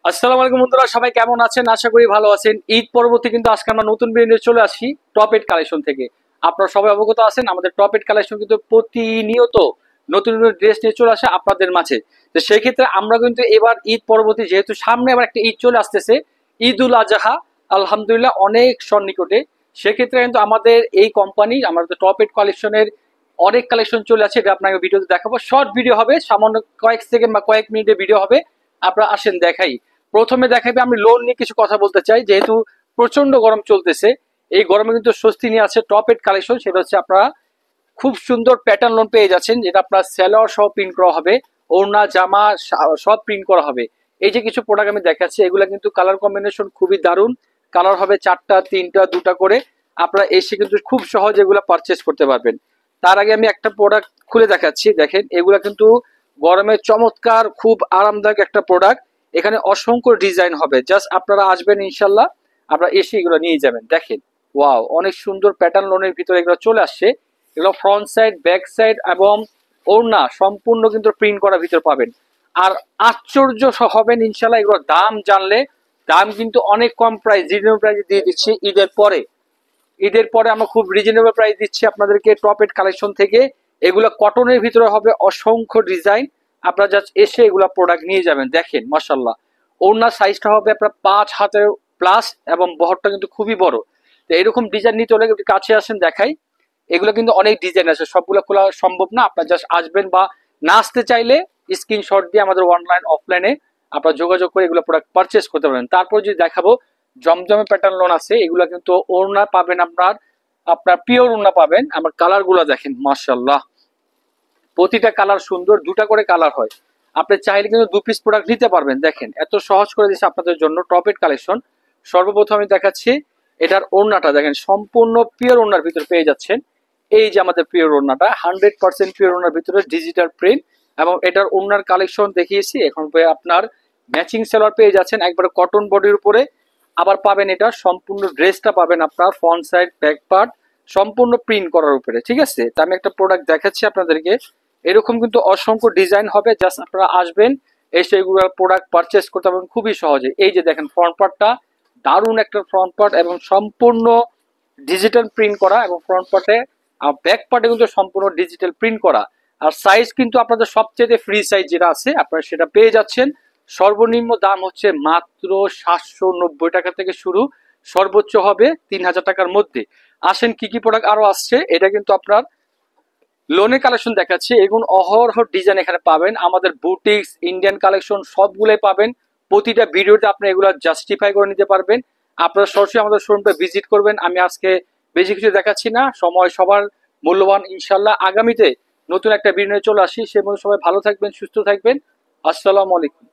আসসালামু আলাইকুম বন্ধুরা, সবাই কেমন আছেন? আশা করি ভালো আছেন। ঈদ পরবর্তী কিন্তু আজকে আমরা নতুন ভিডিও নিয়ে চলে আসি টপ এড কালেকশন থেকে। আপনারা সবাই অবগত আছেন আমাদের টপ এড কালেকশন কিন্তু প্রতিনিয়ত নতুন নতুন ড্রেস নিয়ে চলে আসে আপনাদের মাঝে। তো সেই ক্ষেত্রে আমরা কিন্তু এবার ঈদ পরবর্তী, যেহেতু সামনে আবার একটা ঈদ চলে আসতেছে, ঈদ উল আজহা, আলহামদুলিল্লাহ অনেক সন্নিকটে। সেক্ষেত্রে কিন্তু আমাদের এই কোম্পানি, আমাদের টপ এড কালেকশনের অনেক কালেকশন চলে আছে, এটা আপনাকে ভিডিওতে দেখাবো। শর্ট ভিডিও হবে, সামান্য কয়েক সেকেন্ড বা কয়েক মিনিটের ভিডিও হবে। আপনারা আসেন দেখাই। প্রথমে দেখাবে, আমি লোন নিয়ে কিছু কথা বলতে চাই। যেহেতু প্রচন্ড গরম চলতেছে, এই গরমে কিন্তু স্বস্তি নিয়ে আছে টপ এড কালেকশন। সেটা হচ্ছে আপনারা খুব সুন্দর প্যাটার্ন লোন পেয়ে যাচ্ছেন, যেটা আপনার সেলর সহ প্রিন্ট করা হবে, ওড়না জামা সব প্রিন্ট করা হবে। এই যে কিছু প্রোডাক্ট আমি দেখাচ্ছি, এগুলো কিন্তু কালার কম্বিনেশন খুবই দারুণ। কালার হবে চারটা, তিনটা, দুটা করে। আপনারা এসে কিন্তু খুব সহজে এগুলো পারচেস করতে পারবেন। তার আগে আমি একটা প্রোডাক্ট খুলে দেখাচ্ছি, দেখেন এগুলা কিন্তু গরমে চমৎকার, খুব আরামদায়ক একটা প্রোডাক্ট। এখানে অসংখ্য ডিজাইন হবে, জাস্ট আপনারা আসবেন ইনশাল্লাহ, আপনারা এসে এগুলো নিয়ে যাবেন। দেখেন ওয়াও, অনেক সুন্দর প্যাটার্ন লোনের ভিতরে এগুলো চলে আসছে। এগুলো ফ্রন্ট সাইড, ব্যাক সাইড এবং ওড়না সম্পূর্ণ কিন্তু প্রিন্ট করার ভিতর পাবেন। আর আশ্চর্য হবেন ইনশাল্লাহ, এগুলোর দাম জানলে। দাম কিন্তু অনেক কম প্রাইস, রিজনেবল প্রাইসে দিয়ে দিচ্ছি ঈদের পরে। ঈদের পরে আমরা খুব রিজনেবল প্রাইস দিচ্ছি আপনাদেরকে টপ এড কালেকশন থেকে। এগুলো কটনের ভিতরে হবে, অসংখ্য ডিজাইন। আপনারা জাস্ট এসে এগুলা প্রোডাক্ট নিয়ে যাবেন। দেখেন মাশাল্লাহ, ওড়নার সাইজটা হবে আপনার 5 হাতের প্লাস এবং বহরটা কিন্তু খুবই বড়। তো এরকম ডিজাইন নিতে হলে একটু কাছে আসেন দেখাই। এগুলো কিন্তু অনেক ডিজাইন আছে, সবগুলো খোলা সম্ভব না। আপনার জাস্ট আসবেন, বা না আসতে চাইলে স্ক্রিনশট দিয়ে আমাদের অনলাইন অফলাইনে আপনারা যোগাযোগ করে এগুলো প্রোডাক্ট পারচেস করতে পারেন। তারপর যদি দেখাবো, জমজমে প্যাটার্ন লোন আছে। এগুলো কিন্তু ওড়না পাবেন আপনার, আপনার পিওর ওড়না পাবেন। আমার কালার গুলো দেখেন মাশাল্লাহ, প্রতিটা কালার সুন্দর, দুটা করে কালার হয়। আপনি চাইলে কিন্তু 2 পিস প্রোডাক্ট নিতে পারবেন। দেখেন এত সহজ করে দিচ্ছে আপনাদের জন্য টপ এড কালেকশন। সর্বপ্রথম আমি দেখাচ্ছি এটার ওড়নাটা, দেখেন সম্পূর্ণ পিওর ওড়নার ভিতরে পেয়ে যাচ্ছেন। এই যে আমাদের পিওর ওড়নাটা 100% পিওর ওড়নার ভিতরে ডিজিটাল প্রিন্ট, এবং এটার ওড়নার কালেকশন দেখিয়েছি। এখন আপনার ম্যাচিং সেলার পেয়ে যাচ্ছেন একবারে কটন বডির উপরে। আবার পাবেন এটা সম্পূর্ণ ড্রেসটা পাবেন আপনার ফ্রন্ট সাইড, ব্যাক পার্ট সম্পূর্ণ প্রিন্ট করার উপরে। ঠিক আছে, তো আমি একটা প্রোডাক্ট দেখাচ্ছি আপনাদেরকে। এরকম কিন্তু অসংখ্য ডিজাইন হবে, জাস্ট আপনারা আসবেন, এসে এগুলো প্রোডাক্ট পারচেস করতে পারবেন খুবই সহজে। এই যে দেখেন ফ্রন্ট পার্টটা দারুণ একটা ফ্রন্ট পার্ট, এবং সম্পূর্ণ ডিজিটাল প্রিন্ট করা, এবং ফ্রন্ট পার্টে আর ব্যাক পার্টে কিন্তু সম্পূর্ণ ডিজিটাল প্রিন্ট করা। আর সাইজ কিন্তু আপনাদের সবচেয়ে ফ্রি সাইজ যেটা আছে আপনারা সেটা পেয়ে যাচ্ছেন। সর্বনিম্ন দাম হচ্ছে মাত্র 790 টাকা থেকে শুরু, সর্বোচ্চ হবে 3000 টাকার মধ্যে। আসেন কি কি প্রোডাক্ট আরো আসছে, এটা কিন্তু আপনার লোনের কালেকশন দেখাচ্ছি। এগুলো অহরহ ডিজাইন এখানে পাবেন। আমাদের বুটিক্স, ইন্ডিয়ান কালেকশন সবগুলোই পাবেন। প্রতিটা ভিডিওতে আপনি এগুলো জাস্টিফাই করে নিতে পারবেন। আপনারা সরাসরি আমাদের শোরুমটা ভিজিট করবেন। আমি আজকে বেশি কিছু দেখাচ্ছি না, সময় সবার মূল্যবান। ইনশাল্লাহ আগামীতে নতুন একটা ভিডিও চলে আসি। সে মধ্যে সবাই ভালো থাকবেন, সুস্থ থাকবেন। আসসালামু আলাইকুম।